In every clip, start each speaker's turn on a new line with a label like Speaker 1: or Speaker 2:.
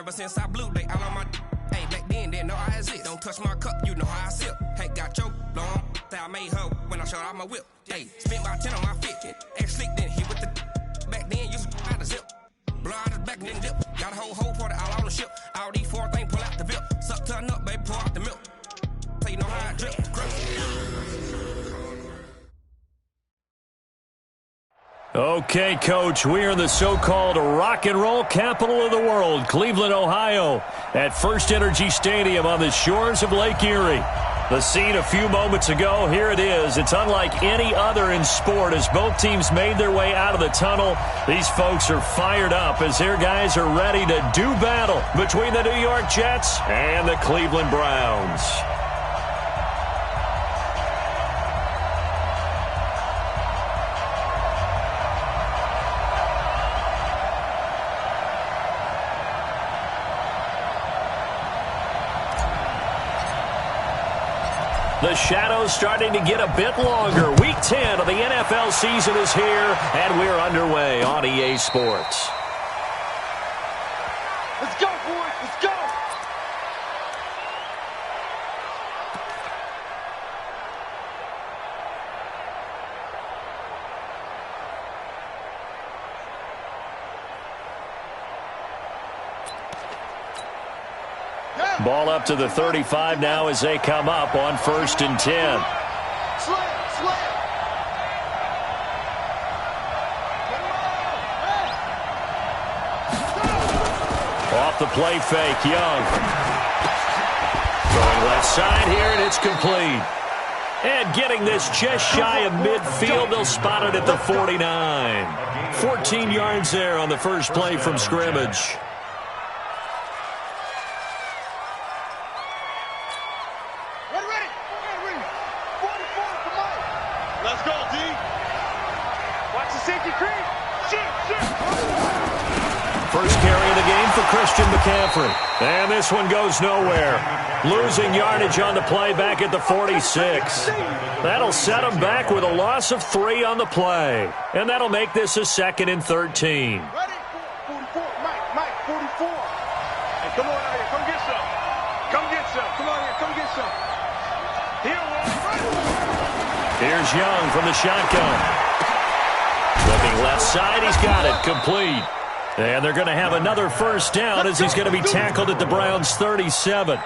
Speaker 1: Ever since I blew, they all on my. Hey, back then, didn't know I exist. Don't touch my cup, you know how I sip. Hey, got your blown. I made her when I showed out my whip. Hey, spent about 10 on my fit. X slick, then hit with the. Back then, used to out the zip. Blow out his back, then dip. Got a whole party all on the ship. All these four things, pull out the VIP. Suck, turn up, baby, pour out the milk. So you know how I drip.
Speaker 2: Okay, Coach, we are in the so-called rock and roll capital of the world, Cleveland, Ohio, at First Energy Stadium on the shores of Lake Erie. The scene a few moments ago, here it is. It's unlike any other in sport as both teams made their way out of the tunnel. These folks are fired up as their guys are ready to do battle between the New York Jets and the Cleveland Browns. The shadow's starting to get a bit longer. Week 10 of the NFL season is here, and we're underway on EA Sports.
Speaker 3: Let's go, boys. Let's go.
Speaker 2: Ball up to the 35 now as they come up on 1st and 10. Off the play fake, Young. Throwing left side here, and it's complete. And getting this just shy of midfield, they'll spot it at the 49. 14 yards there on the first play from scrimmage. First carry of the game for Christian McCaffrey. And this one goes nowhere. Losing yardage on the play back at the 46. That'll set him back with a loss of 3 on the play. And that'll make this a 2nd and 13.
Speaker 3: Ready? 44. Mike, 44. Hey, come on out here. Come get some. Come get some. Come on here. Come get some. Here,
Speaker 2: Here's Young from the shotgun. Looking left side. He's got it. Complete. And they're going to have another first down as he's going to be tackled at the Browns' 37.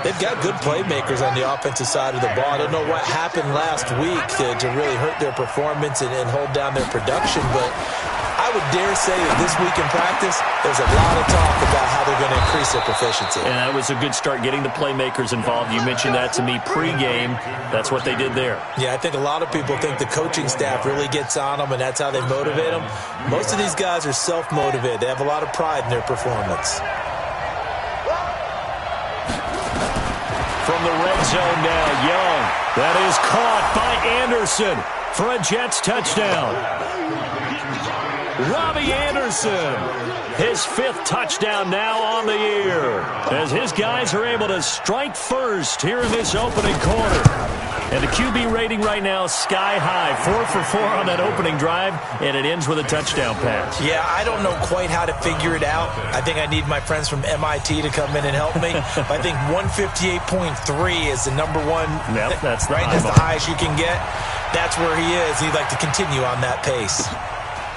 Speaker 4: They've got good playmakers on the offensive side of the ball. I don't know what happened last week to really hurt their performance and hold down their production, but I would dare say that this week in practice, there's a lot of talk about how they're going to increase their proficiency.
Speaker 2: And that was a good start getting the playmakers involved. You mentioned that to me pregame. That's what they did there. Yeah,
Speaker 4: I think a lot of people think the coaching staff really gets on them, and that's how they motivate them. Most of these guys are self-motivated. They have a lot of pride in their performance.
Speaker 2: From the red zone now, Young. That is caught by Anderson for a Jets touchdown. Robbie Anderson, his 5th touchdown now on the year, as his guys are able to strike first here in this opening quarter. And the QB rating right now is sky high, 4 for 4 on that opening drive, and it ends with a touchdown pass.
Speaker 4: Yeah, I don't know quite how to figure it out. I think I need my friends from MIT to come in and help me. I think 158.3 is the number one.
Speaker 2: Yep, that's the
Speaker 4: right. That's the highest you can get. That's where he is. He'd like to continue on that pace.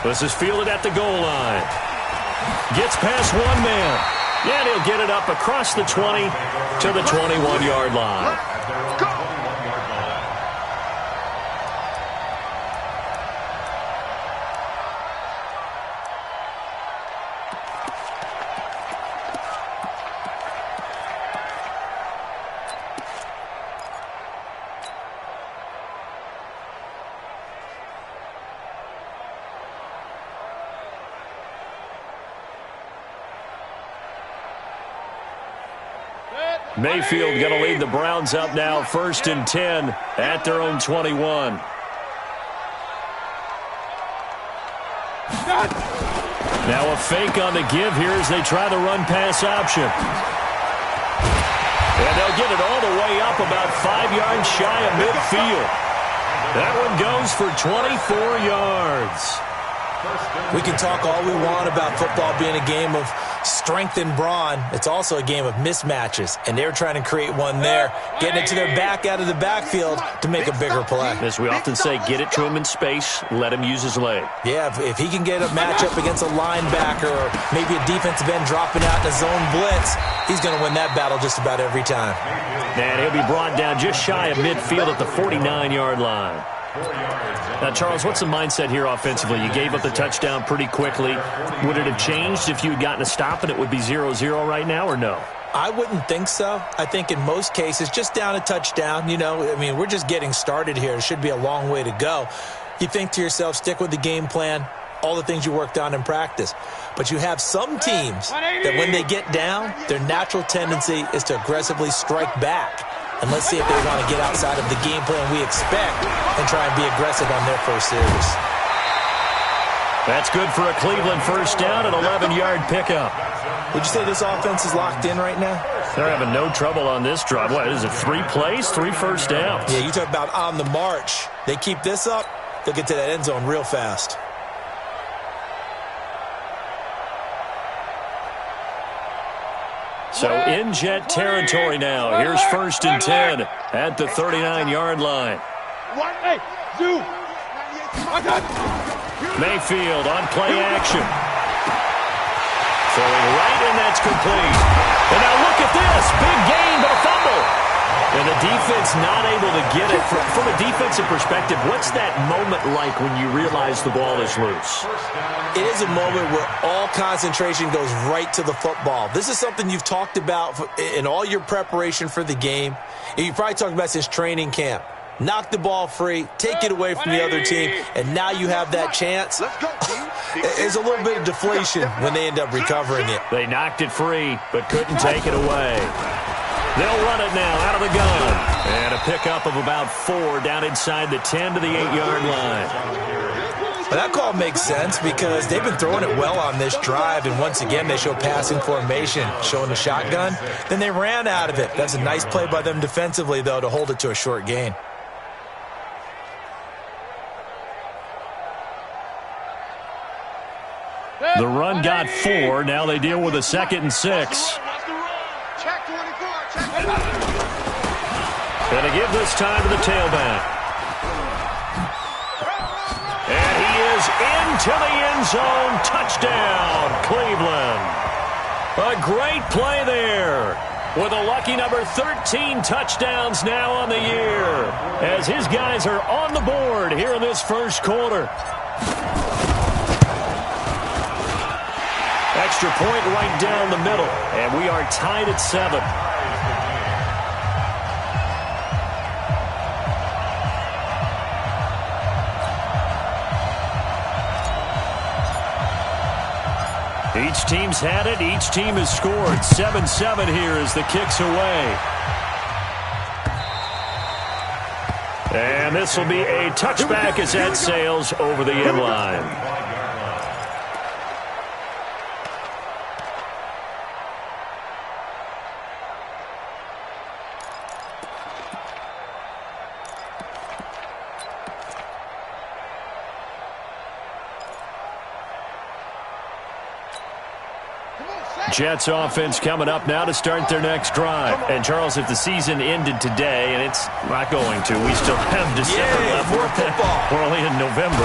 Speaker 2: This is fielded at the goal line. Gets past one man. And he'll get it up across the 20 to the 21-yard line. Mayfield going to lead the Browns up now, 1st and 10 at their own 21. Now a fake on the give here as they try the run-pass option. And they'll get it all the way up about 5 yards shy of midfield. That one goes for 24 yards.
Speaker 4: We can talk all we want about football being a game of strength and brawn. It's also a game of mismatches, and they're trying to create one there, getting it to their back out of the backfield to make a bigger play.
Speaker 2: As we often say, get it to him in space, let him use his leg.
Speaker 4: Yeah, if he can get a matchup against a linebacker or maybe a defensive end dropping out in a zone blitz, he's going to win that battle just about every time.
Speaker 2: And he'll be brought down just shy of midfield at the 49-yard line. Now, Charles, what's the mindset here offensively? You gave up the touchdown pretty quickly. Would it have changed if you had gotten a stop and it would be 0-0 right now, or no?
Speaker 4: I wouldn't think so. I think in most cases, just down a touchdown, we're just getting started here. It should be a long way to go. You think to yourself, stick with the game plan, all the things you worked on in practice. But you have some teams that when they get down, their natural tendency is to aggressively strike back. And let's see if they want to get outside of the game plan we expect and try and be aggressive on their first series.
Speaker 2: That's good for a Cleveland first down, an 11-yard pickup.
Speaker 4: Would you say this offense is locked in right now?
Speaker 2: They're having no trouble on this drive. What is it, 3 plays, 3 first downs?
Speaker 4: Yeah, you talk about on the march. They keep this up, they'll get to that end zone real fast.
Speaker 2: So in Jet territory now. Here's 1st and 10 at the 39-yard line. Mayfield on play action. Throwing right, and that's complete. And now look at this. Big gain, but a fumble. And the defense not able to get it. From a defensive perspective, what's that moment like when you realize the ball is loose?
Speaker 4: It is a moment where all concentration goes right to the football. This is something you've talked about in all your preparation for the game. And you probably talked about since training camp. Knock the ball free, take it away from the other team, and now you have that chance. There's a little bit of deflation when they end up recovering it.
Speaker 2: They knocked it free, but couldn't take it away. They'll run it now out of the gun. And a pickup of about 4 down inside the 10 to the 8-yard line.
Speaker 4: Well, that call makes sense because they've been throwing it well on this drive, and once again they show passing formation, showing the shotgun. Then they ran out of it. That's a nice play by them defensively, though, to hold it to a short gain.
Speaker 2: The run got 4. Now they deal with a 2nd and 6. Going to give this time to the tailback. And he is into the end zone. Touchdown, Cleveland. A great play there. With a lucky number 13 touchdowns now on the year. As his guys are on the board here in this first quarter. Extra point right down the middle. And we are tied at 7. Each team's had it. Each team has scored. 7-7 here as the kick's away. And this will be a touchback as that sails over the end line. Jets offense coming up now to start their next drive. And, Charles, if the season ended today, and it's not going to, we still have December left.
Speaker 4: More football.
Speaker 2: We're only in November.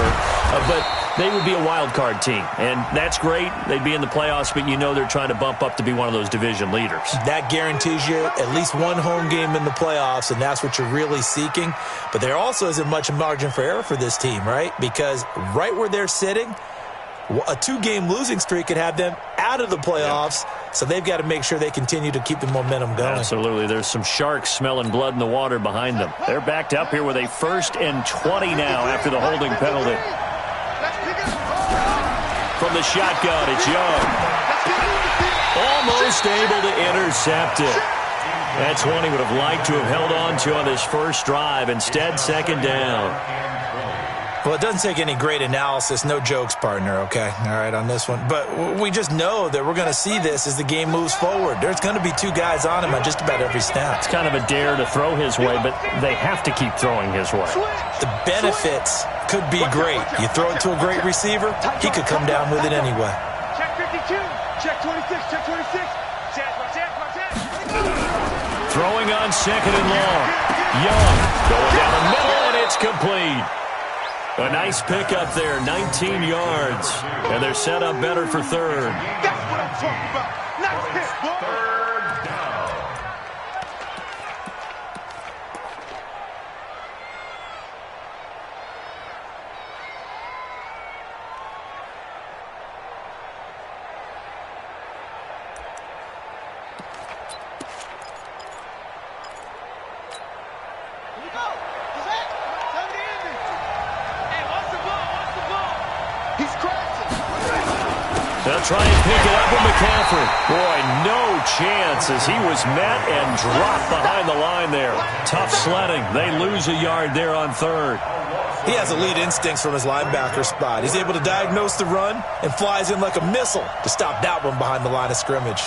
Speaker 2: But they would be a wild card team. And that's great. They'd be in the playoffs, but you know they're trying to bump up to be one of those division leaders. That
Speaker 4: guarantees you at least one home game in the playoffs, and that's what you're really seeking. But there also isn't much margin for error for this team, right? Because right where they're sitting, a 2-game losing streak could have them out of the playoffs, so they've got to make sure they continue to keep the momentum going.
Speaker 2: Absolutely. There's some sharks smelling blood in the water behind them. They're backed up here with a 1st and 20 now after the holding penalty. From the shotgun, it's Young. Almost able to intercept it. That's one he would have liked to have held on to on this first drive. Instead, 2nd down.
Speaker 4: Well, it doesn't take any great analysis. No jokes, partner, okay? All right, on this one. But we just know that we're going to see this as the game moves forward. There's going to be 2 guys on him on just about every snap.
Speaker 2: It's kind of a dare to throw his way, but they have to keep throwing his way.
Speaker 4: The benefits could be great. You throw it to a great receiver, he could come down with it anyway.
Speaker 3: Check 52. Check 26. Check 26.
Speaker 2: Throwing on second and long. Young going down the middle, and it's complete. A nice pickup there, 19 yards. And they're set up better for third.
Speaker 3: That's what I'm talking about. Nice hit, boy.
Speaker 5: Third down.
Speaker 2: They'll try and pick it up with McCaffrey. Boy, no chance as he was met and dropped behind the line there. Tough sledding. They lose a yard there on third.
Speaker 4: He has elite instincts from his linebacker spot. He's able to diagnose the run and flies in like a missile to stop that one behind the line of scrimmage.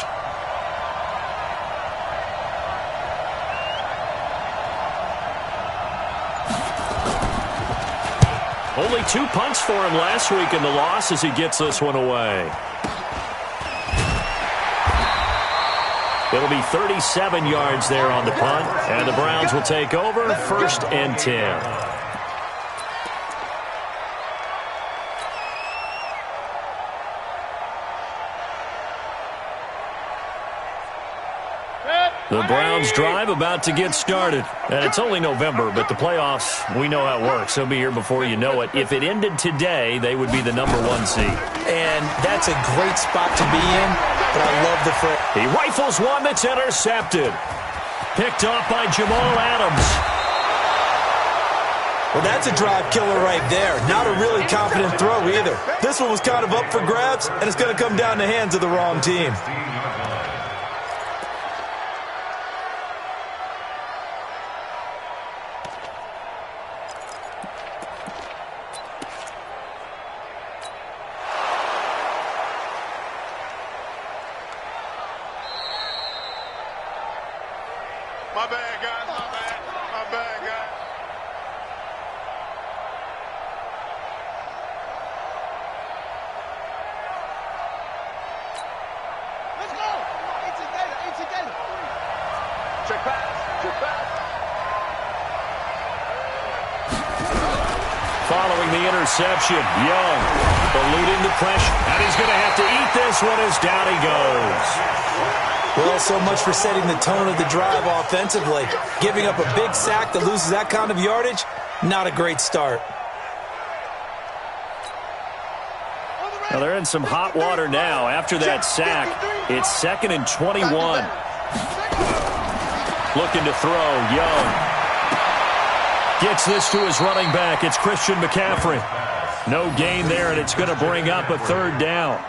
Speaker 2: Only 2 punts for him last week in the loss as he gets this one away. It'll be 37 yards there on the punt, and the Browns will take over, 1st and 10. The Browns drive about to get started. And it's only November, but the playoffs, we know how it works. They'll be here before you know it. If it ended today, they would be the #1 seed.
Speaker 4: And that's a great spot to be in, but I love the front.
Speaker 2: He rifles one that's intercepted. Picked off by Jamal Adams.
Speaker 4: Well, that's a drive killer right there. Not a really confident throw either. This one was kind of up for grabs, and it's going to come down the hands of the wrong team.
Speaker 3: My bad, guys. My bad. My bad, guys. Let's go. It's a data. Check pass. Check pass.
Speaker 2: Following the interception, Young eluding the pressure. And he's going to have to eat this one as down he goes.
Speaker 4: Well, so much for setting the tone of the drive offensively. Giving up a big sack that loses that kind of yardage, not a great start.
Speaker 2: Well, they're in some hot water now. After that sack, it's 2nd and 21. Looking to throw, Young. Gets this to his running back. It's Christian McCaffrey. No gain there, and it's going to bring up a 3rd down.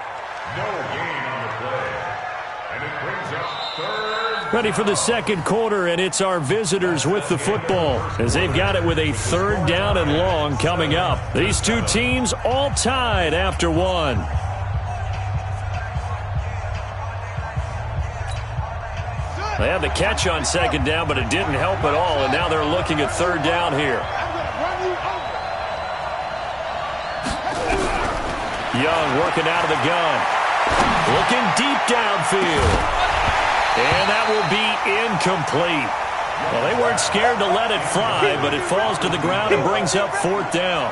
Speaker 5: No gain on the play. And it brings up 3rd.
Speaker 2: Ready for the 2nd quarter, and it's our visitors with the football as they've got it with a 3rd down and long coming up. These two teams all tied after one. They had the catch on 2nd down, but it didn't help at all, and now they're looking at 3rd down here. Young working out of the gun. Looking deep downfield. And that will be incomplete. Well, they weren't scared to let it fly, but it falls to the ground and brings up 4th down.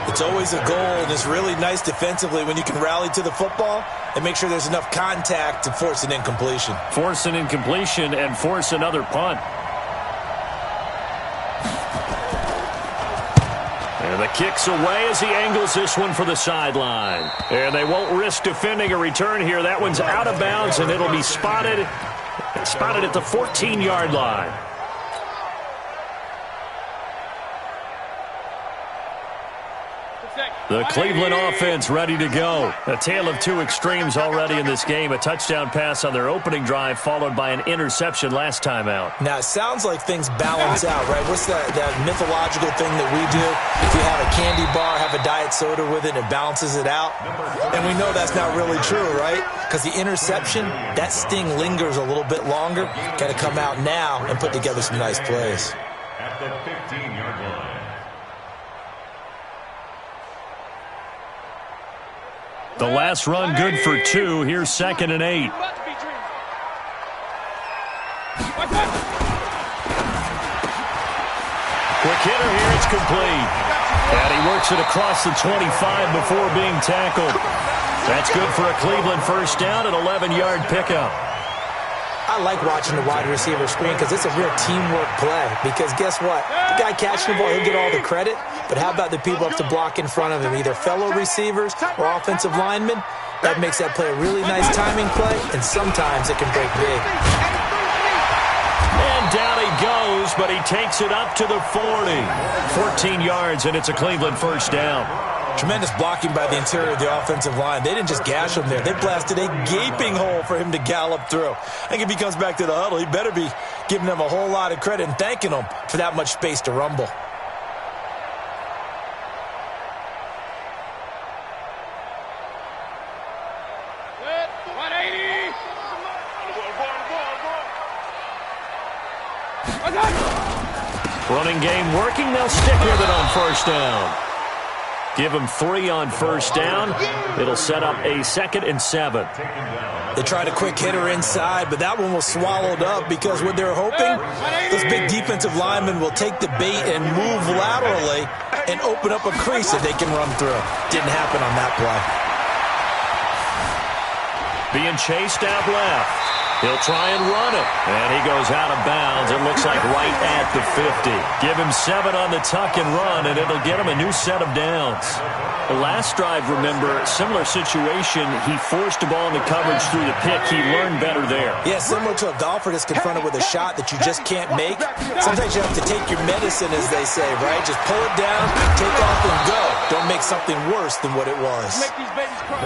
Speaker 4: It's always a goal, and it's really nice defensively when you can rally to the football and make sure there's enough contact to force an incompletion.
Speaker 2: Force an incompletion and force another punt. And the kick's away as he angles this one for the sideline. And they won't risk defending a return here. That one's out of bounds, and it'll be spotted at the 14-yard line. The Cleveland offense ready to go. A tale of two extremes already in this game. A touchdown pass on their opening drive followed by an interception last time out.
Speaker 4: Now, it sounds like things balance out, right? What's that mythological thing that we do? If you have a candy bar, have a diet soda with it, and it balances it out. And we know that's not really true, right? Because the interception, that sting lingers a little bit longer. Got to come out now and put together some nice plays.
Speaker 5: At the 15-yard line.
Speaker 2: The last run good for 2. Here's 2nd and 8. Quick hitter here. It's complete. And he works it across the 25 before being tackled. That's good for a Cleveland first down, an 11-yard pickup.
Speaker 4: I like watching the wide receiver screen because it's a real teamwork play. Because guess what? The guy catching the ball, he'll get all the credit. But how about the people up to block in front of him, either fellow receivers or offensive linemen? That makes that play a really nice timing play, and sometimes it can break big.
Speaker 2: And down he goes, but he takes it up to the 40. 14 yards, and it's a Cleveland first down.
Speaker 4: Tremendous blocking by the interior of the offensive line. They didn't just gash him there. They blasted a gaping hole for him to gallop through. I think if he comes back to the huddle, he better be giving them a whole lot of credit and thanking them for that much space to rumble.
Speaker 2: Running game working. They'll stick with it on first down. Give them 3 on first down. It'll set up a 2nd and 7.
Speaker 4: They tried a quick hitter inside, but that one was swallowed up because what they're hoping, those big defensive linemen will take the bait and move laterally and open up a crease that they can run through. Didn't happen on that play.
Speaker 2: Being chased out left. He'll try and run it. And he goes out of bounds. It looks like right at the 50. Give him 7 on the tuck and run, and it'll get him a new set of downs. The last drive, remember, similar situation. He forced the ball into coverage through the pick. He learned better there.
Speaker 4: Yeah, similar to a golfer that's confronted with a shot that you just can't make. Sometimes you have to take your medicine, as they say, right? Just pull it down, take off, and go. Don't make something worse than what it was.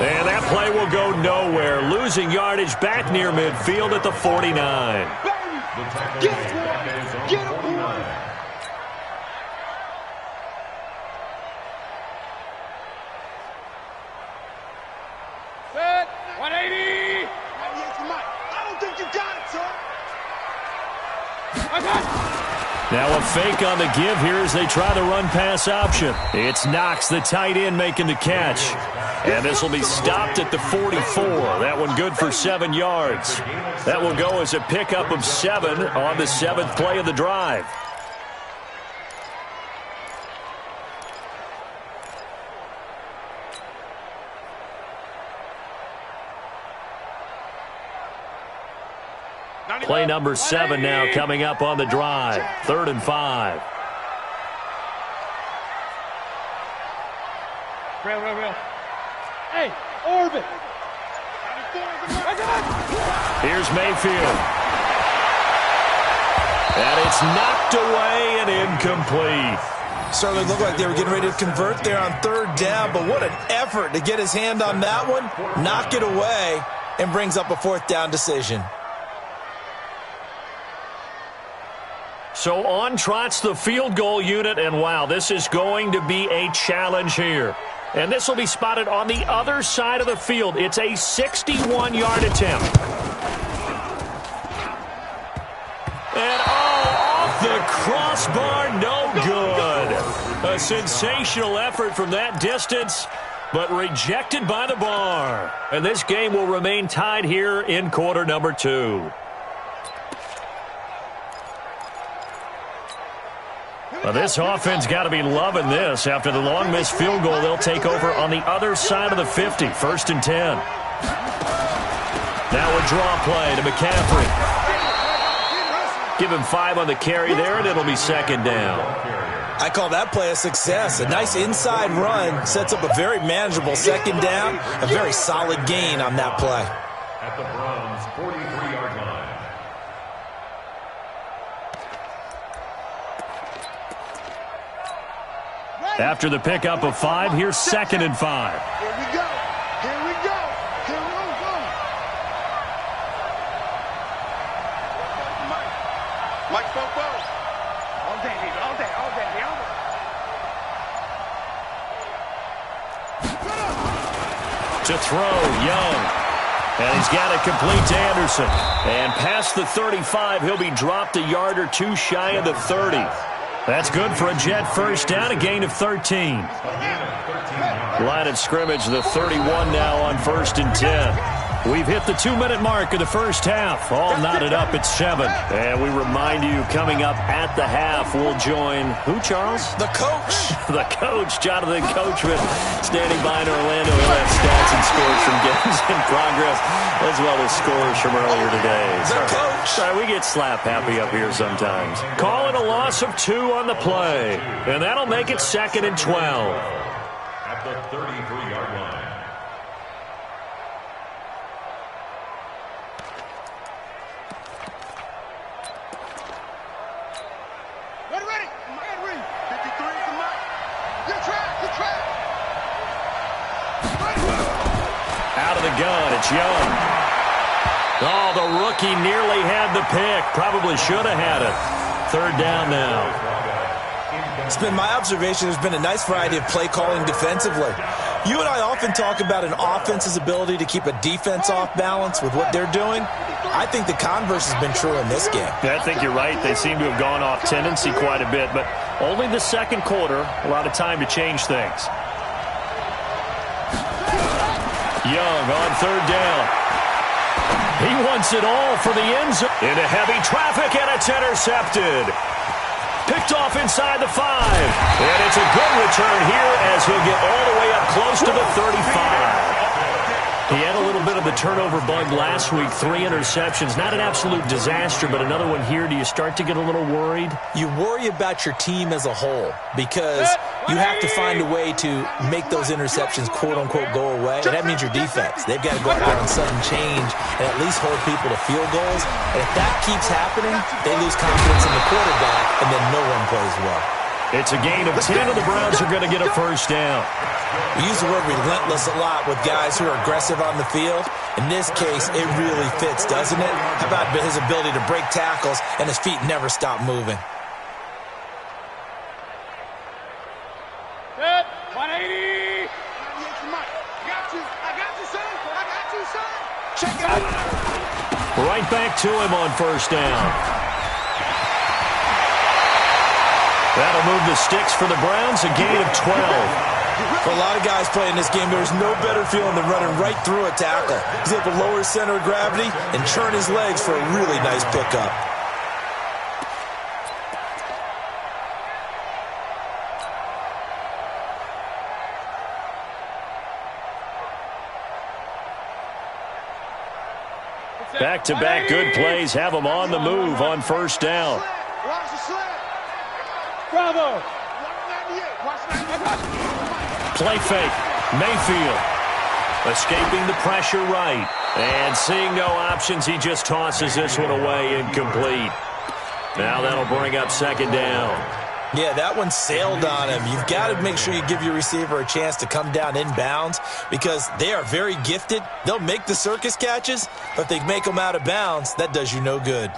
Speaker 2: And that play will go nowhere. Losing yardage back near midfield at the 49.
Speaker 3: Get him! Get him! Set! 180! I don't think you got it, sir.
Speaker 2: Now a fake on the give here as they try the run-pass option. It's Knox, the tight end, making the catch. And this will be stopped at the 44. That one good for 7 yards. That will go as a pickup of 7 on the 7th play of the drive. Play number 7 now coming up on the drive. 3rd and 5.
Speaker 3: Real. Hey, orbit.
Speaker 2: Here's Mayfield. And it's knocked away and incomplete.
Speaker 4: Certainly looked like they were getting ready to convert there on 3rd down, but what an effort to get his hand on that one, knock it away, and brings up a 4th down decision.
Speaker 2: So on trots the field goal unit, and wow, this is going to be a challenge here. And this will be spotted on the other side of the field. It's a 61-yard attempt. And off the crossbar, no good. A sensational effort from that distance, but rejected by the bar. And this game will remain tied here in quarter number 2. Well, this offense got to be loving this. After the long missed field goal, they'll take over on the other side of the 50, 1st and 10. Now a draw play to McCaffrey. Give him 5 on the carry there, and it'll be 2nd down.
Speaker 4: I call that play a success. A nice inside run sets up a very manageable 2nd down. A very solid gain on that play.
Speaker 5: At the Browns' 43-yard line.
Speaker 2: After the pickup of 5, here's 2nd and 5.
Speaker 3: Here we go. Here we go. Here we go. Mike Bobo. All day, baby. All day. All day. All day.
Speaker 2: To throw, Young. And he's got it complete to Anderson. And past the 35, he'll be dropped a yard or 2 shy of the 30. That's good for a Jet first down, a gain of 13. Line of scrimmage, the 31 now on 1st and 10. We've hit the 2-minute mark of the first half. All knotted up at 7. And we remind you, coming up at the half, we'll join who, Charles?
Speaker 4: The coach.
Speaker 2: The coach, Jonathan Coachman, standing by in Orlando. He'll have stats and scores from games in progress, as well as scores from earlier today.
Speaker 4: The coach.
Speaker 2: Sorry, we get slap happy up here sometimes. Call it a loss of 2 on the play. And that'll make it 2nd and 12.
Speaker 5: At the 33-yard line.
Speaker 3: Ready. 53 to Mike. Good track.
Speaker 2: Out of the gun, it's Young. Oh, the rookie nearly had the pick. Probably should have had it. 3rd down now.
Speaker 4: It's been my observation there's been a nice variety of play calling defensively. You and I often talk about an offense's ability to keep a defense off balance with what they're doing. I think the converse has been true in this game.
Speaker 2: I think you're right. They seem to have gone off tendency quite a bit, but only the second quarter, a lot of time to change things. Young on 3rd down. He wants it all for the end zone. Into heavy traffic, and it's intercepted. Picked off inside the 5. And it's a good return here as he'll get all the way up close to the 35. He had a little bit of the turnover bug last week, 3 interceptions. Not an absolute disaster, but another one here. Do you start to get a little worried?
Speaker 4: You worry about your team as a whole because you have to find a way to make those interceptions, quote-unquote, go away. And that means your defense. They've got to go out there on sudden change and at least hold people to field goals. And if that keeps happening, they lose confidence in the quarterback, and then no one plays well.
Speaker 2: It's a gain of 10, and the Browns are going to get a 1st down.
Speaker 4: We use the word relentless a lot with guys who are aggressive on the field. In this case, it really fits, doesn't it? How about his ability to break tackles and his feet never stop moving?
Speaker 3: Good. 180. I got you, son. Check it out.
Speaker 2: Right back to him on 1st down. That'll move the sticks for the Browns, a gain of 12.
Speaker 4: For a lot of guys playing this game, there's no better feeling than running right through a tackle. He's able to lower his center of gravity and churn his legs for a really nice pickup.
Speaker 2: Back-to-back good plays have them on the move on 1st down.
Speaker 3: Bravo.
Speaker 2: Play fake. Mayfield escaping the pressure right. And seeing no options, he just tosses this one away incomplete. Now that'll bring up 2nd down.
Speaker 4: Yeah, that one sailed on him. You've got to make sure you give your receiver a chance to come down inbounds because they are very gifted. They'll make the circus catches, but if they make them out of bounds, that does you no good.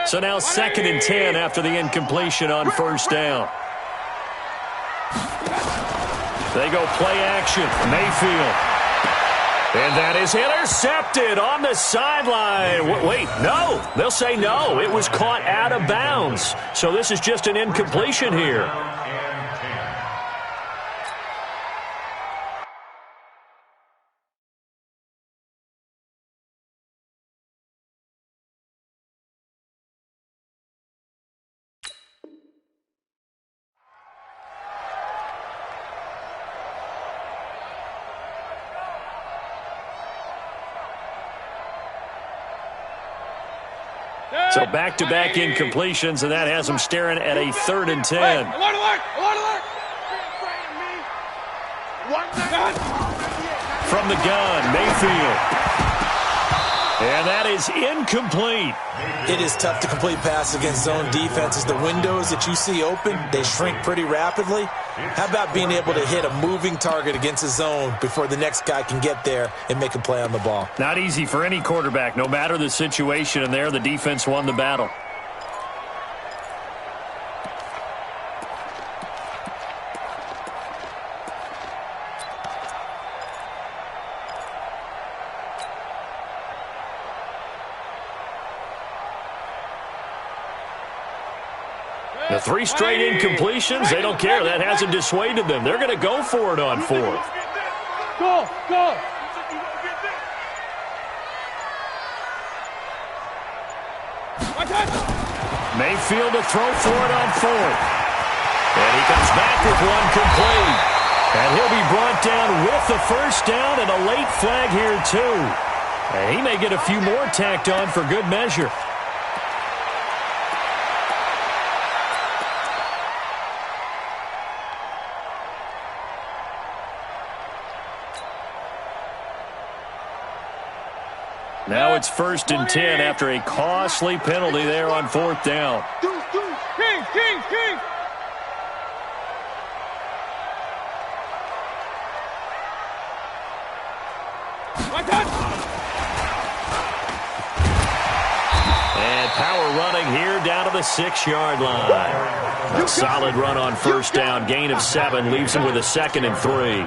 Speaker 2: So now 2nd and 10 after the incompletion on 1st down. They go play action. Mayfield. And that is intercepted on the sideline. Wait, no. They'll say no. It was caught out of bounds. So this is just an incompletion here. So back-to-back incompletions, and that has them staring at a 3rd and 10.
Speaker 3: Alert!
Speaker 2: From the gun, Mayfield. And that is incomplete.
Speaker 4: It is tough to complete passes against zone defenses. The windows that you see open, they shrink pretty rapidly. How about being able to hit a moving target against a zone before the next guy can get there and make a play on the ball?
Speaker 2: Not easy for any quarterback, no matter the situation, and there the defense won the battle. The 3 straight incompletions, they don't care. That hasn't dissuaded them. They're going to go for it on 4th.
Speaker 3: Go, go.
Speaker 2: Mayfield to throw for it on 4th. And he comes back with one complete. And he'll be brought down with the first down and a late flag here, too. And he may get a few more tacked on for good measure. Now it's 1st and 10 after a costly penalty there on 4th down.
Speaker 3: King.
Speaker 2: And power running here down to the 6-yard line. A solid run on 1st down. Gain of 7 leaves him with a 2nd and 3.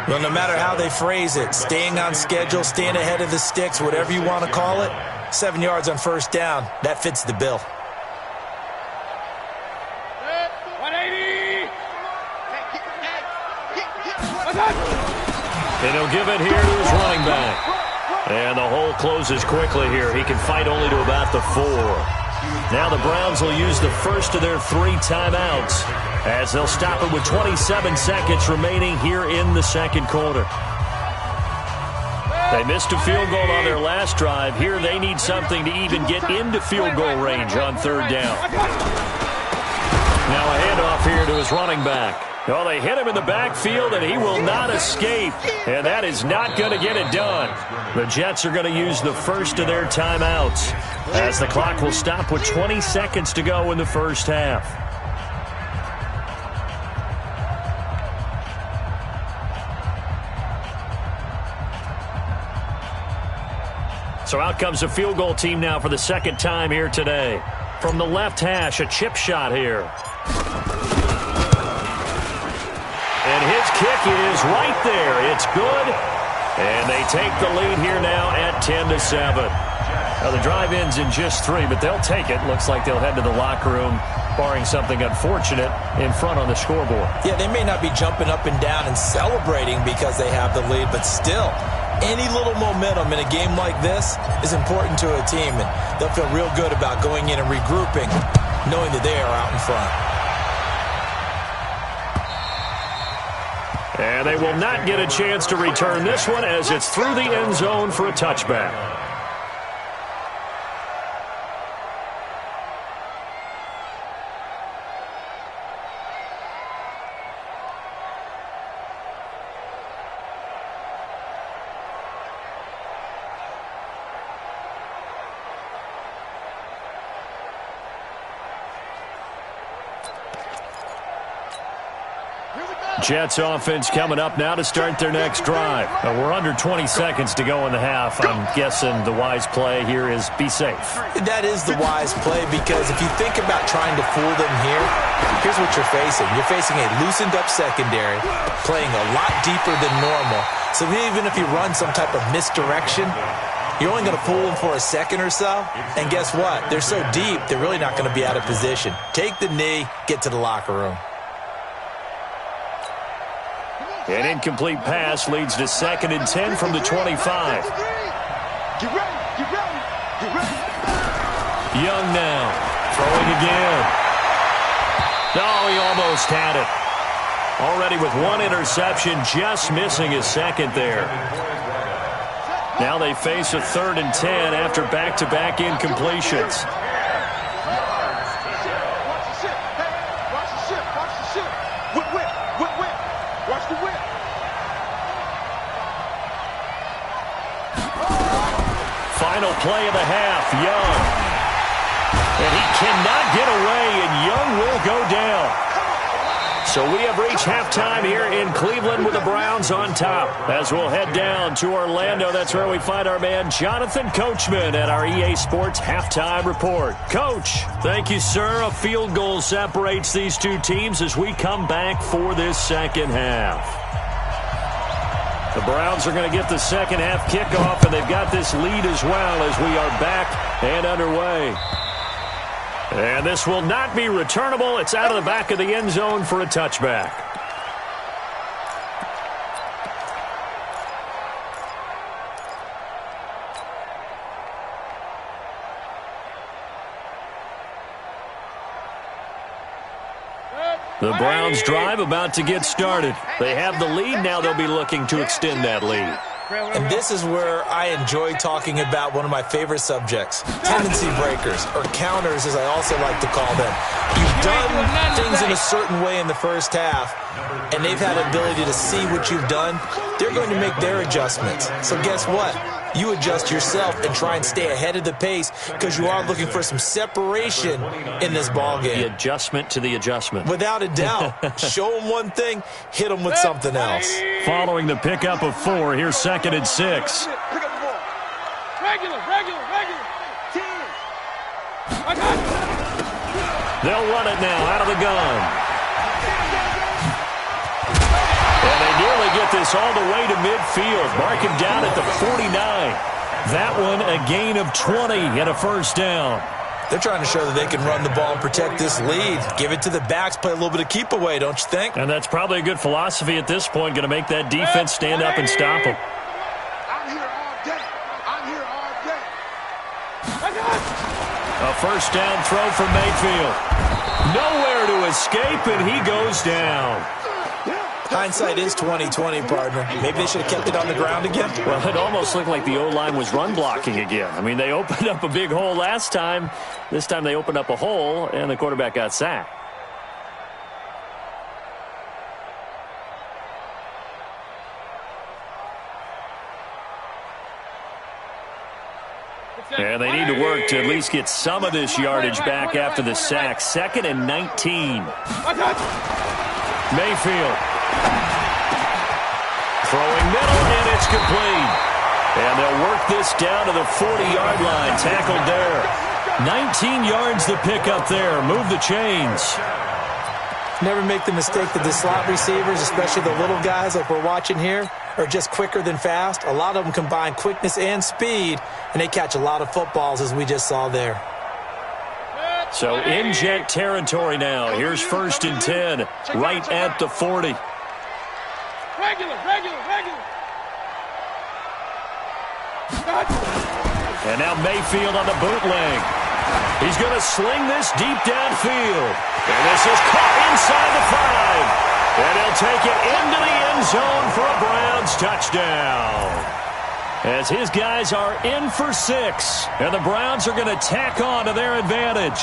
Speaker 4: Well, no matter how they phrase it, staying on schedule, staying ahead of the sticks, whatever you want to call it, 7 yards on 1st down, that fits the bill.
Speaker 3: 180.
Speaker 2: And he'll give it here to his running back. And the hole closes quickly here. He can fight only to about the 4. Now the Browns will use the first of their 3 timeouts as they'll stop it with 27 seconds remaining here in the 2nd quarter. They missed a field goal on their last drive. Here they need something to even get into field goal range on 3rd down. Now a handoff here to his running back. Well, they hit him in the backfield, and he will not escape. And that is not going to get it done. The Jets are going to use the first of their timeouts as the clock will stop with 20 seconds to go in the first half. So out comes the field goal team now for the 2nd time here today. From the left hash, a chip shot here. And his kick is right there. It's good. And they take the lead here now at 10-7. Now the drive ends in just 3, but they'll take it. Looks like they'll head to the locker room, barring something unfortunate, in front on the scoreboard.
Speaker 4: Yeah, they may not be jumping up and down and celebrating because they have the lead, but still, any little momentum in a game like this is important to a team, and they'll feel real good about going in and regrouping, knowing that they are out in front.
Speaker 2: And they will not get a chance to return this one as it's through the end zone for a touchback. Jets offense coming up now to start their next drive. We're under 20 seconds to go in the half. I'm guessing the wise play here is be safe.
Speaker 4: That is the wise play, because if you think about trying to fool them here, here's what you're facing. You're facing a loosened up secondary, playing a lot deeper than normal. So even if you run some type of misdirection, you're only going to fool them for a second or so. And guess what? They're so deep, they're really not going to be out of position. Take the knee, get to the locker room.
Speaker 2: An incomplete pass leads to 2nd and 10 from the 25.
Speaker 3: Get ready.
Speaker 2: Young now, throwing again. No, he almost had it. Already with 1 interception, just missing his 2nd there. Now they face a 3rd and 10 after back-to-back incompletions. Final play of the half, Young. And he cannot get away, and Young will go down. So we have reached halftime here in Cleveland with the Browns on top. As we'll head down to Orlando, that's where we find our man Jonathan Coachman at our EA Sports Halftime Report. Coach, thank you, sir. A field goal separates these two teams as we come back for this second half. The Browns are going to get the second half kickoff, and they've got this lead as well as we are back and underway. And this will not be returnable. It's out of the back of the end zone for a touchback. The Browns drive about to get started. They have the lead. Now they'll be looking to extend that lead.
Speaker 4: And this is where I enjoy talking about one of my favorite subjects, tendency breakers, or counters as I also like to call them. You've done things in a certain way in the first half, and they've had the ability to see what you've done. They're going to make their adjustments. So guess what? You adjust yourself and try and stay ahead of the pace because you are looking for some separation in this ballgame.
Speaker 2: The adjustment to the adjustment.
Speaker 4: Without a doubt. Show them one thing, hit them with something else.
Speaker 2: Following the pickup of 4, here's 2nd and 6.
Speaker 3: Pick up the ball. Regular. 10. I got it.
Speaker 2: They'll run it now out of the gun. And they nearly get this all the way to midfield. Mark him down at the 49. That one a gain of 20 and a first down.
Speaker 4: They're trying to show that they can run the ball and protect this lead. Give it to the backs, play a little bit of keep away, don't you think?
Speaker 2: And that's probably a good philosophy at this point, going to make that defense stand up and stop them.
Speaker 3: I'm here all day.
Speaker 2: A first down throw from Mayfield. Nowhere to escape, and he goes down.
Speaker 4: Hindsight is 20/20, partner. Maybe they should have kept it on the ground again.
Speaker 2: Well, it almost looked like the O-line was run blocking again. I mean, they opened up a big hole last time. This time they opened up a hole, and the quarterback got sacked. And they need to work to at least get some of this yardage back after the sack. 2nd and 19. Mayfield. Throwing middle, and it's complete. And they'll work this down to the 40-yard line. Tackled there. 19 yards to pick up there. Move the chains.
Speaker 4: Never make the mistake that the slot receivers, especially the little guys like we're watching here, are just quicker than fast. A lot of them combine quickness and speed, and they catch a lot of footballs, as we just saw there.
Speaker 2: So in jet territory now. Here's 1st and 10, right at the 40.
Speaker 3: Regular.
Speaker 2: And now Mayfield on the bootleg. He's going to sling this deep downfield. And this is caught inside the 5. And he'll take it into the end zone for a Browns touchdown. As his guys are in for 6. And the Browns are going to tack on to their advantage.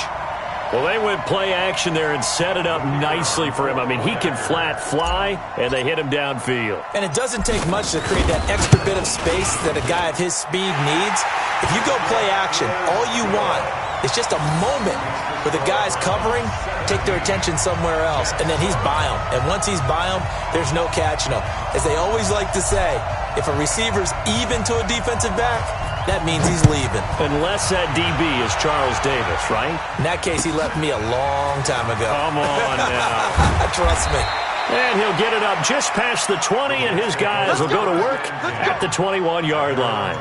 Speaker 2: Well, they went play action there and set it up nicely for him. I mean, he can flat fly, and they hit him downfield.
Speaker 4: And it doesn't take much to create that extra bit of space that a guy of his speed needs. If you go play action, all you want is just a moment where the guy's covering, take their attention somewhere else, and then he's by him. And once he's by him, there's no catching him. As they always like to say, if a receiver's even to a defensive back, that means he's leaving.
Speaker 2: Unless that DB is Charles Davis, right?
Speaker 4: In that case, he left me a long time ago.
Speaker 2: Come on now.
Speaker 4: Trust me.
Speaker 2: And he'll get it up just past the 20, and his guys will go to work at the 21-yard line.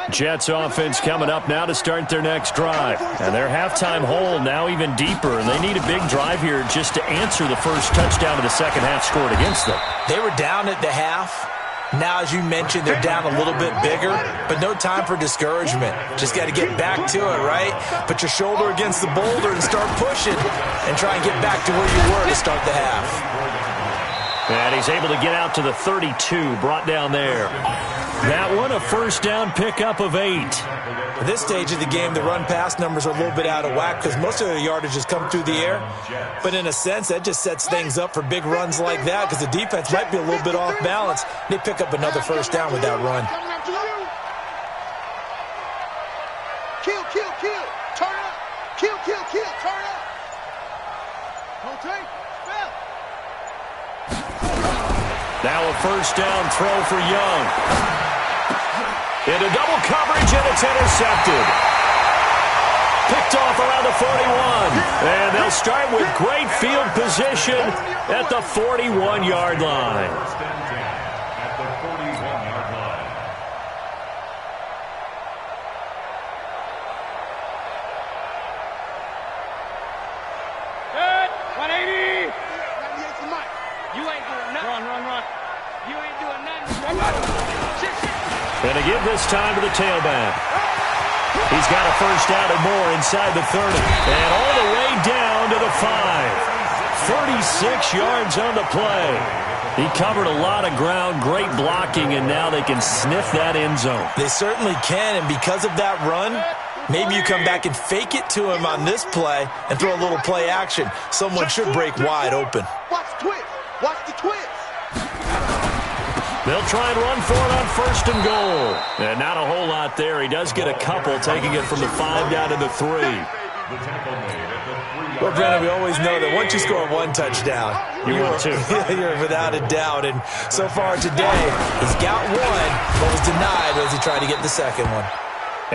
Speaker 2: Jets offense coming up now to start their next drive. And their halftime hole now even deeper, and they need a big drive here just to answer the first touchdown of the second half scored against them.
Speaker 4: They were down at the half. Now, as you mentioned, they're down a little bit bigger, but no time for discouragement. Just got to get back to it, right? Put your shoulder against the boulder and start pushing and try and get back to where you were to start the half.
Speaker 2: And he's able to get out to the 32, brought down there. That one, a first down pickup of 8.
Speaker 4: At this stage of the game, the run-pass numbers are a little bit out of whack because most of the yardage has come through the air. But in a sense, that just sets things up for big runs like that because the defense might be a little bit off balance. They pick up another first down with that run.
Speaker 3: Kill. Turn up. Kill. Turn up. Don't take. Spell.
Speaker 2: Now a first down throw for Young. Into double coverage, and it's intercepted. Picked off around the 41. And they'll start with great field position at the 41-yard line.
Speaker 5: First and 10 at the 41-yard line.
Speaker 3: Good. 180. 98 to Mike. You ain't doing nothing. Run. You ain't doing nothing. Shit.
Speaker 2: And to give this time to the tailback. He's got a first out and more inside the 30. And all the way down to the 5. 36 yards on the play. He covered a lot of ground, great blocking, and now they can sniff that end zone.
Speaker 4: They certainly can, and because of that run, maybe you come back and fake it to him on this play and throw a little play action. Someone should break wide open.
Speaker 3: Watch twist. Watch the twist.
Speaker 2: They'll try and run for it on first and goal. And not a whole lot there. He does get a couple, taking it from the 5 down to the 3.
Speaker 5: The tackle made at the 3-yard
Speaker 4: Well, Brandon, we always know that once you score one touchdown,
Speaker 2: will too.
Speaker 4: You're without a doubt. And so far today, he's got one, but was denied as he tried to get the second one.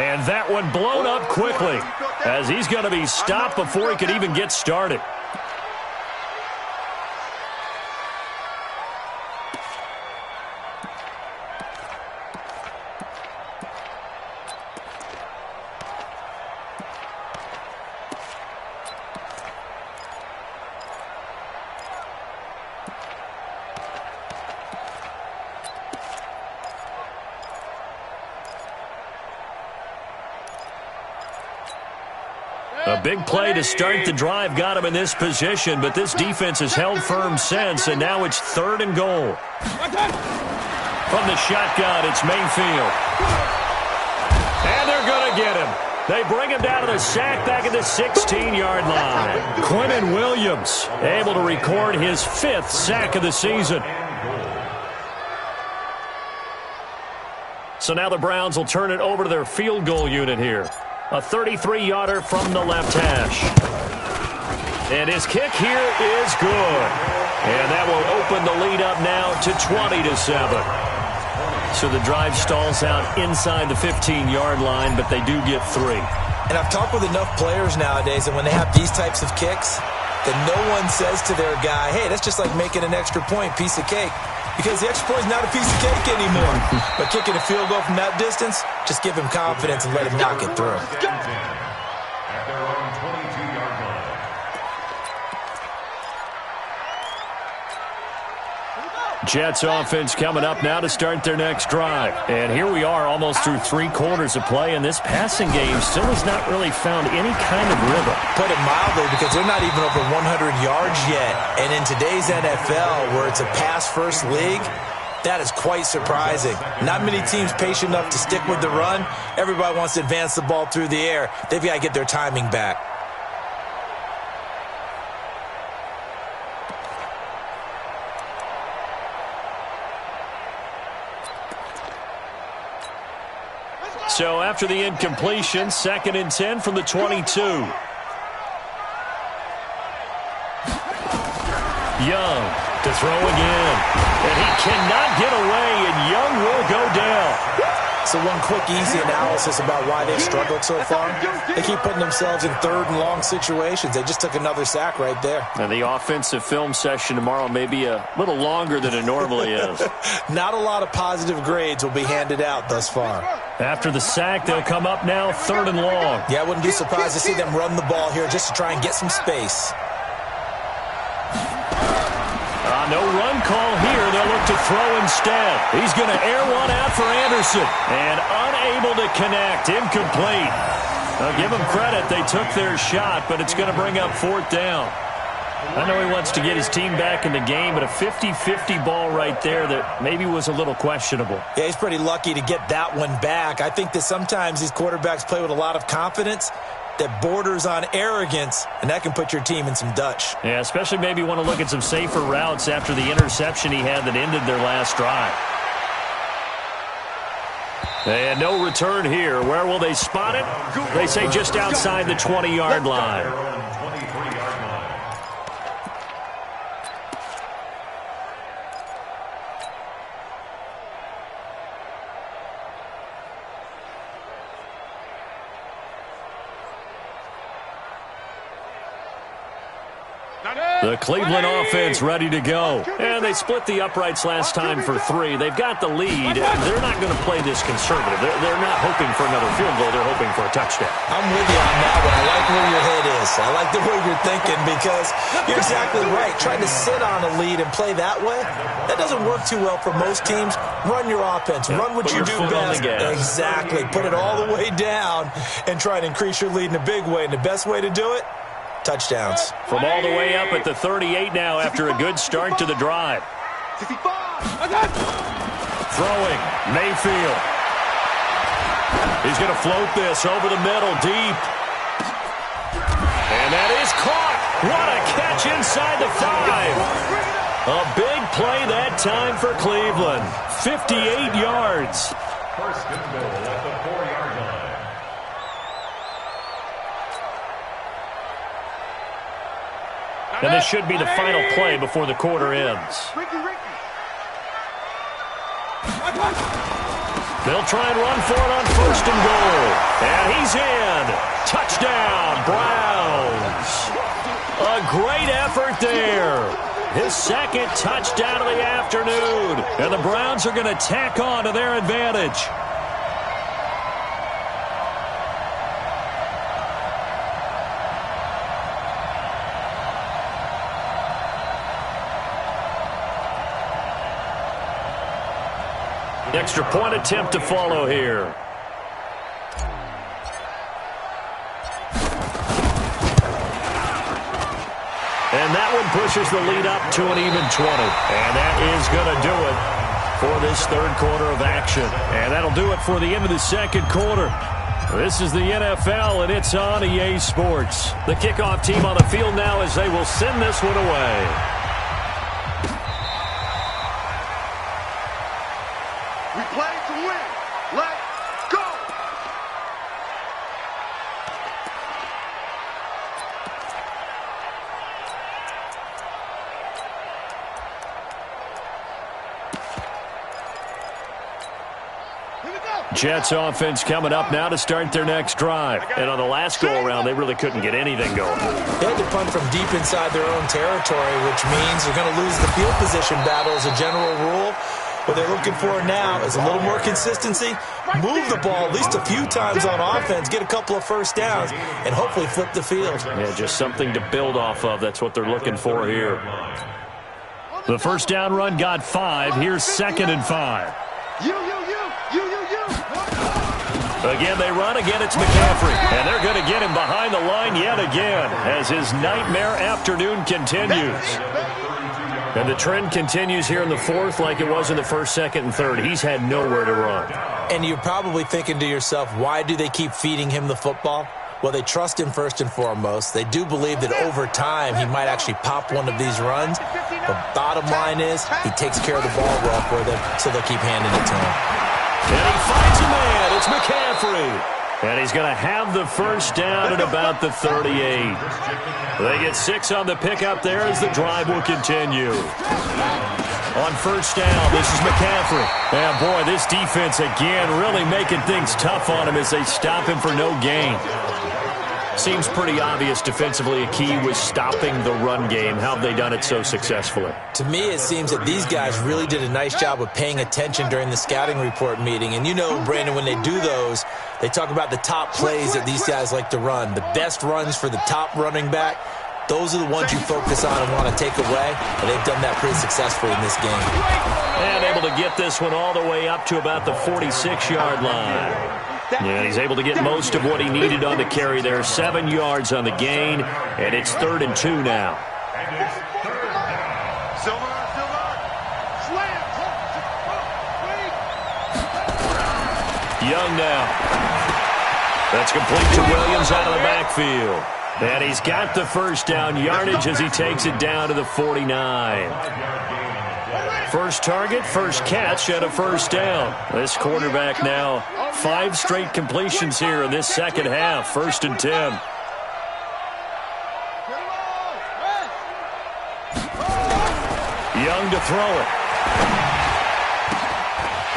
Speaker 2: And that one blown up quickly, as he's going to be stopped before he could even get started. A big play to start the drive got him in this position, but this defense has held firm since, and now it's 3rd and goal. From the shotgun, it's Mayfield. And they're going to get him. They bring him down to the sack back at the 16-yard line. Quinnen Williams able to record his 5th sack of the season. So now the Browns will turn it over to their field goal unit here. A 33-yarder from the left hash. And his kick here is good. And that will open the lead up now to 20-7. So the drive stalls out inside the 15-yard line, but they do get 3.
Speaker 4: And I've talked with enough players nowadays that when they have these types of kicks, that no one says to their guy, hey, that's just like making an extra point, piece of cake. Because the extra point is not a piece of cake anymore. But kicking a field goal from that distance, just give him confidence and let him knock it through.
Speaker 5: At their own 22-yard line.
Speaker 2: Jets offense coming up now to start their next drive. And here we are almost through 3 quarters of play, and this passing game still has not really found any kind of rhythm.
Speaker 4: Put it mildly, because they're not even over 100 yards yet. And in today's NFL, where it's a pass-first league, that is quite surprising. Not many teams patient enough to stick with the run. Everybody wants to advance the ball through the air. They've got to get their timing back.
Speaker 2: So after the incompletion, 2nd and 10 from the 22. Young to throw again. And he cannot get away, and Young will go down.
Speaker 4: So one quick, easy analysis about why they've struggled so far. They keep putting themselves in 3rd and long situations. They just took another sack right there.
Speaker 2: And the offensive film session tomorrow may be a little longer than it normally is.
Speaker 4: Not a lot of positive grades will be handed out thus far.
Speaker 2: After the sack, they'll come up now 3rd and long.
Speaker 4: Yeah, I wouldn't be surprised to see them run the ball here just to try and get some space.
Speaker 2: No run call here. They'll look to throw instead. He's going to air one out for Anderson. And unable to connect. Incomplete. I'll give them credit. They took their shot, but it's going to bring up 4th down. I know he wants to get his team back in the game, but a 50-50 ball right there that maybe was a little questionable.
Speaker 4: Yeah, he's pretty lucky to get that one back. I think that sometimes these quarterbacks play with a lot of confidence that borders on arrogance, and that can put your team in some Dutch.
Speaker 2: Yeah, especially maybe want to look at some safer routes after the interception he had that ended their last drive. And no return here. Where will they spot it? They say just outside the 20-yard line. The Cleveland offense ready to go. And they split the uprights last time for 3. They've got the lead. They're not going to play this conservative. They're not hoping for another field goal. They're hoping for a touchdown.
Speaker 4: I'm with you on that one. I like where your head is. I like the way you're thinking because you're exactly right. Trying to sit on a lead and play that way, that doesn't work too well for most teams. Run your offense. Run what you do best. Exactly. Put it all the way down and try and increase your lead in a big way. And the best way to do it, touchdowns.
Speaker 2: From all the way up at the 38 now after a good start to the drive.
Speaker 3: 65.
Speaker 2: Throwing, Mayfield. He's going to float this over the middle, deep. And that is caught. What a catch inside the 5. A big play that time for Cleveland. 58 yards.
Speaker 5: First and goal at the 4-yard line.
Speaker 2: And this should be the final play before the quarter ends. They'll try and run for it on first and goal. And he's in. Touchdown, Browns. A great effort there. His second touchdown of the afternoon. And the Browns are going to tack on to their advantage. Extra point attempt to follow here. And that one pushes the lead up to an even 20. And that is going to do it for this third quarter of action. And that'll do it for the end of the second quarter. This is the NFL, and it's on EA Sports. The kickoff team on the field now as they will send this one away.
Speaker 3: We play to win. Let's go. Here we go.
Speaker 2: Jets offense coming up now to start their next drive. And on the last go-around, they really couldn't get anything going.
Speaker 4: They had to punt from deep inside their own territory, which means they're going to lose the field position battle as a general rule. What they're looking for now is a little more consistency, move the ball at least a few times on offense, get a couple of first downs, and hopefully flip the field.
Speaker 2: Yeah, just something to build off of. That's what they're looking for here. The first down run got 5. Here's 2nd and 5.
Speaker 3: You.
Speaker 2: Again, they run. Again, it's McCaffrey. And they're going to get him behind the line yet again as his nightmare afternoon continues. And the trend continues here in the fourth like it was in the first, second, and third. He's had nowhere to run.
Speaker 4: And you're probably thinking to yourself, why do they keep feeding him the football? Well, they trust him first and foremost. They do believe that over time he might actually pop one of these runs. The bottom line is he takes care of the ball well for them, so they'll keep handing it to him.
Speaker 2: And he finds a man. It's McCaffrey. And he's going to have the first down at about the 38. They get 6 on the pickup there as the drive will continue. On first down, this is McCaffrey. And boy, this defense again really making things tough on him as they stop him for no gain. Seems pretty obvious defensively a key was stopping the run game. How have they done it so successfully?
Speaker 4: To me, it seems that these guys really did a nice job of paying attention during the scouting report meeting. And you know, Brandon, when they do those, they talk about the top plays that these guys like to run. The best runs for the top running back, those are the ones you focus on and want to take away. And they've done that pretty successfully in this game.
Speaker 2: And able to get this one all the way up to about the 46-yard line. Yeah, he's able to get most of what he needed on the carry there. 7 yards on the gain, and it's 3rd and 2 now. Young now. That's complete to Williams out of the backfield. And he's got the first down yardage as he takes it down to the 49. First target, first catch, and a first down. This quarterback now 5 straight completions here in this second half. 1st and 10. Young to throw it.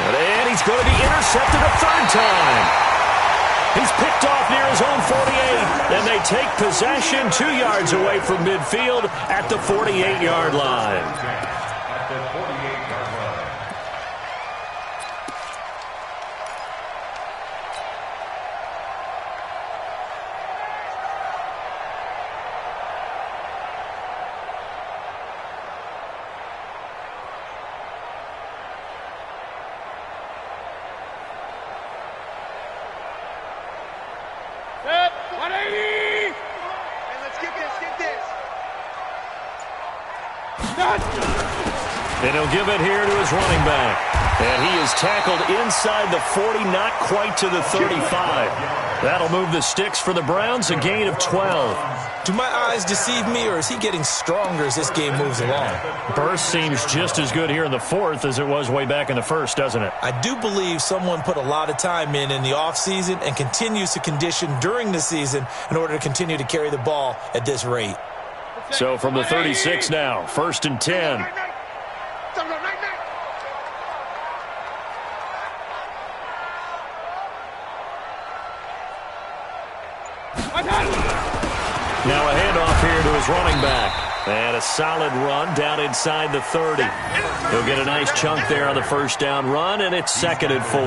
Speaker 2: And he's going to be intercepted a 3rd time. He's picked off near his own 48, and they take possession 2 yards away from midfield at the 48-yard line.
Speaker 5: At the 48-yard line.
Speaker 3: Set, 180! Hey, let's get this.
Speaker 2: And he'll give it here to his running back. And he is tackled inside the 40, not quite to the 35. That'll move the sticks for the Browns, a gain of 12.
Speaker 4: Do my eyes deceive me, or is he getting stronger as this game moves along?
Speaker 2: Burst seems just as good here in the fourth as it was way back in the first, doesn't it?
Speaker 4: I do believe someone put a lot of time in the offseason and continues to condition during the season in order to continue to carry the ball at this rate.
Speaker 2: So from the 36 now, 1st and 10. Now a handoff here to his running back. And a solid run down inside the 30. He'll get a nice chunk there on the first down run, and it's 2nd and 4.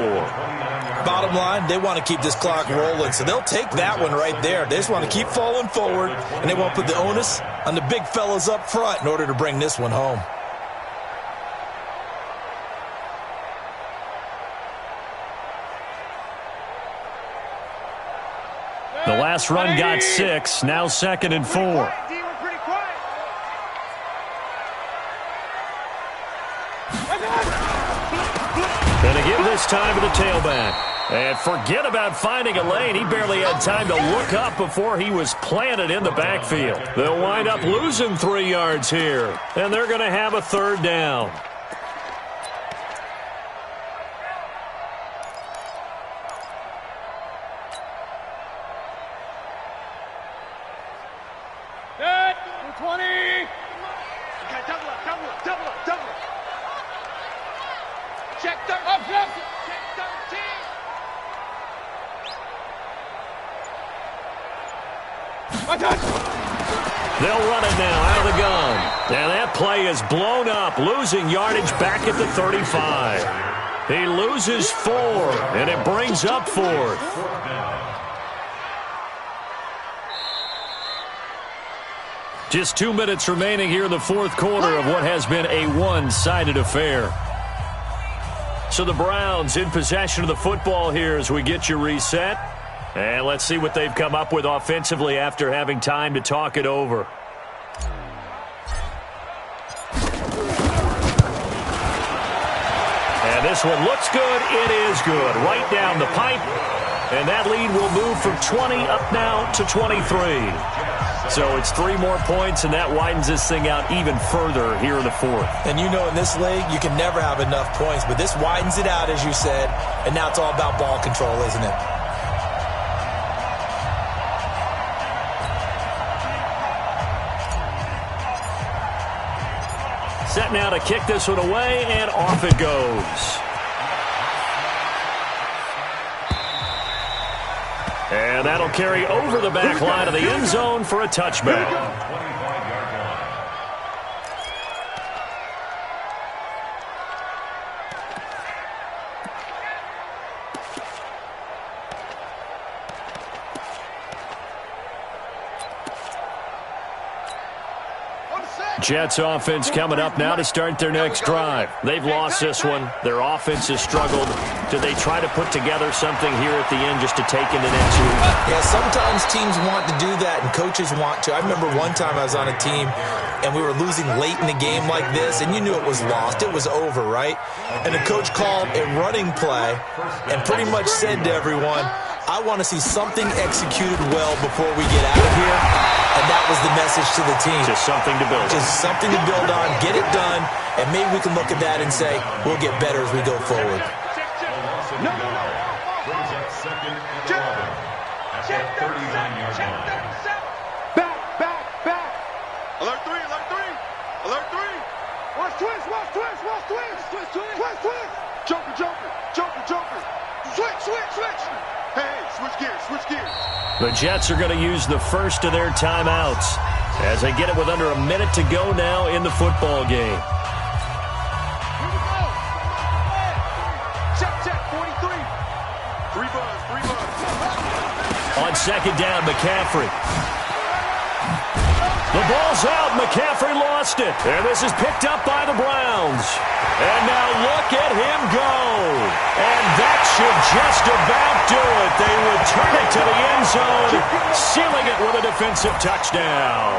Speaker 4: Bottom line, they want to keep this clock rolling, so they'll take that one right there. They just want to keep falling forward, and they won't put the onus on the big fellas up front in order to bring this one home.
Speaker 2: The last run got 6, now 2nd and 4. Gonna give this time to the tailback. And forget about finding a lane. He barely had time to look up before he was planted in the backfield. They'll wind up losing 3 yards here. And they're going to have a 3rd down.
Speaker 3: Set, 20! Okay, double up. Check 13. Check 13.
Speaker 2: They'll run it now out of the gun. And that play is blown up, losing yardage back at the 35. He loses 4, and it brings up 4th. Just 2 minutes remaining here in the fourth quarter of what has been a one-sided affair. So the Browns in possession of the football here as we get you reset. And let's see what they've come up with offensively after having time to talk it over. And this one looks good. It is good. Right down the pipe. And that lead will move from 20 up now to 23. So it's 3 more points, and that widens this thing out even further here in the fourth.
Speaker 4: And you know in this league, you can never have enough points, but this widens it out, as you said, and now it's all about ball control, isn't it?
Speaker 2: Set now to kick this one away, and off it goes. And that'll carry over the back line of the end zone for a touchback.
Speaker 5: 25-yard line.
Speaker 2: Jets offense coming up now to start their next drive. They've lost this one. Their offense has struggled. Do they try to put together something here at the end just to take into next week?
Speaker 4: Yeah, sometimes teams want to do that and coaches want to. I remember one time I was on a team and we were losing late in the game like this, and you knew it was lost. It was over, right? And the coach called a running play and pretty much said to everyone, I want to see something executed well before we get out of here. And that was the message to the team.
Speaker 2: Just something to build on.
Speaker 4: Just something to build on, get it done, and maybe we can look at that and say, we'll get better as we go forward.
Speaker 5: No. Brings up 2nd and 11 at the 39-yard line.
Speaker 3: Back. Alert 3. Watch twist. Joker. Switch. Hey, switch gears.
Speaker 2: The Jets are going to use the first of their timeouts as they get it with under a minute to go now in the football game.
Speaker 3: Check, 43. Three buns.
Speaker 2: On second down, McCaffrey. The ball's out. McCaffrey lost it. And this is picked up by the Browns. And now look at him go. And that should just about do it. They return it to the end zone, sealing it with a defensive touchdown.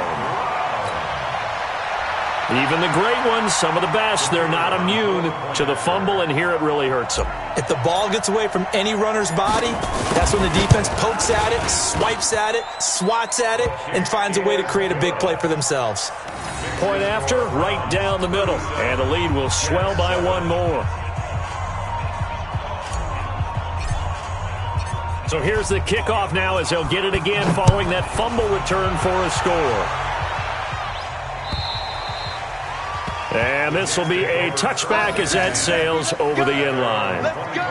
Speaker 2: Even the great ones, some of the best, they're not immune to the fumble, and here it really hurts them.
Speaker 4: If the ball gets away from any runner's body, that's when the defense pokes at it, swipes at it, swats at it, and finds a way to create a big play for themselves.
Speaker 2: Point after, right down the middle, and the lead will swell by one more. So here's the kickoff now as they'll get it again following that fumble return for a score. And this will be a touchback as that sails over the end line.
Speaker 3: Let's go.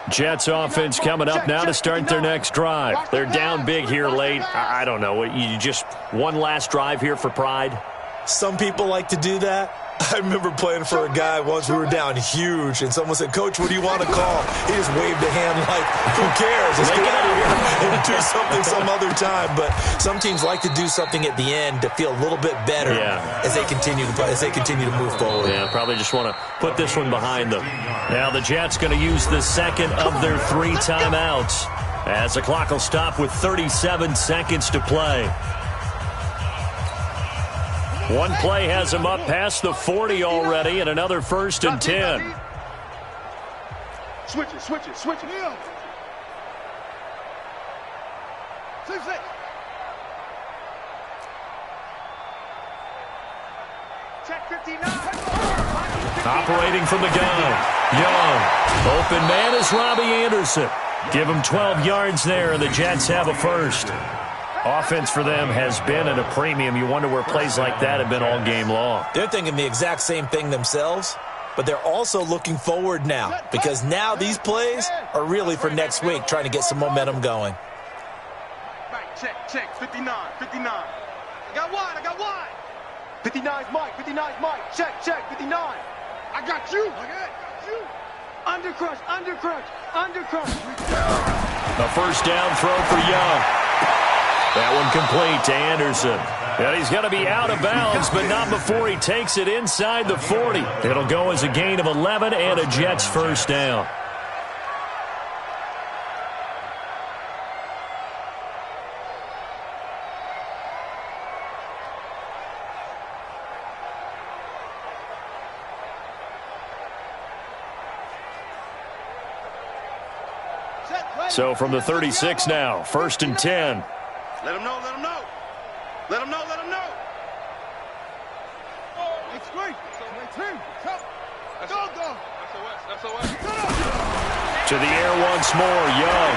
Speaker 2: Jets offense coming up now to start their next drive. They're down big here late. I don't know. You just one last drive here for pride?
Speaker 4: Some people like to do that. I remember playing for a guy once. We were down huge, and someone said, "Coach, what do you want to call?" He just waved a hand like, "Who cares? Let's get out of here and do something some other time." But some teams like to do something at the end to feel a little bit better as they continue to move forward.
Speaker 2: Yeah, probably just want to put this one behind them. Now the Jets going to use the second of their 3 timeouts as the clock will stop with 37 seconds to play. One play has him up past the 40 already, and another 1st and 10.
Speaker 3: Switch it. Check 59.
Speaker 2: Operating from the gun. Young. Open man is Robbie Anderson. Give him 12 yards there, and the Jets have a first. Offense for them has been at a premium. You wonder where plays like that have been all game long.
Speaker 4: They're thinking the exact same thing themselves, but they're also looking forward now because now these plays are really for next week, trying to get some momentum going.
Speaker 3: Right, check. 59. I got wide. 59's Mike. Check. 59. I got you. Undercrush.
Speaker 2: A first down throw for Young. That one complete to Anderson. And he's going to be out of bounds, but not before he takes it inside the 40. It'll go as a gain of 11 and a Jets first down. So from the 36 now, 1st and 10.
Speaker 3: Let him know. It's great.
Speaker 2: To the air once more, Young.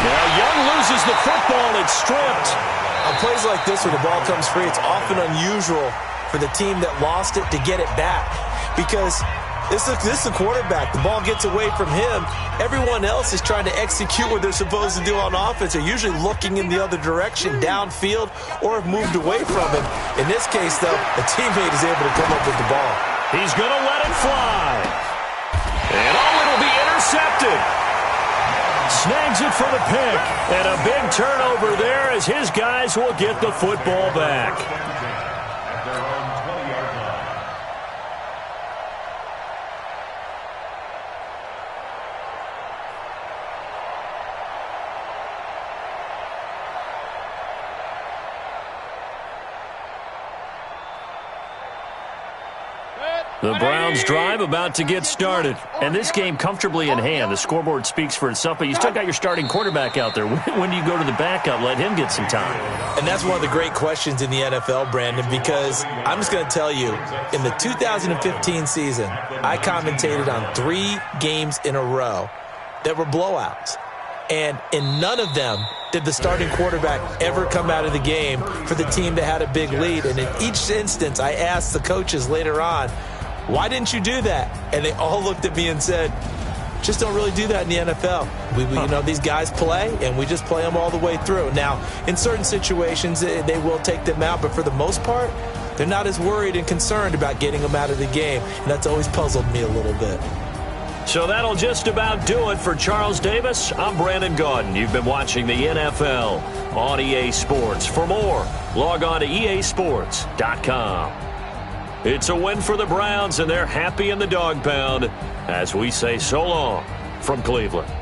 Speaker 2: Now Young loses the football. It's stripped.
Speaker 4: On plays like this where the ball comes free, it's often unusual for the team that lost it to get it back because this is a quarterback. The ball gets away from him. Everyone else is trying to execute what they're supposed to do on offense. They're usually looking in the other direction, downfield, or have moved away from him. In this case, though, a teammate is able to come up with the ball.
Speaker 2: He's going to let it fly. And it'll be intercepted. Snags it for the pick. And a big turnover there as his guys will get the football back. The Browns' drive about to get started. And this game comfortably in hand. The scoreboard speaks for itself, but you still got your starting quarterback out there. When do you go to the backup, let him get some time?
Speaker 4: And that's one of the great questions in the NFL, Brandon, because I'm just going to tell you, in the 2015 season, I commentated on 3 games in a row that were blowouts. And in none of them did the starting quarterback ever come out of the game for the team that had a big lead. And in each instance, I asked the coaches later on, why didn't you do that? And they all looked at me and said, just don't really do that in the NFL. You know, these guys play, and we just play them all the way through. Now, in certain situations, they will take them out, but for the most part, they're not as worried and concerned about getting them out of the game, and that's always puzzled me a little bit.
Speaker 2: So that'll just about do it for Charles Davis. I'm Brandon Gaudin. You've been watching the NFL on EA Sports. For more, log on to easports.com. It's a win for the Browns, and they're happy in the dog pound as we say so long from Cleveland.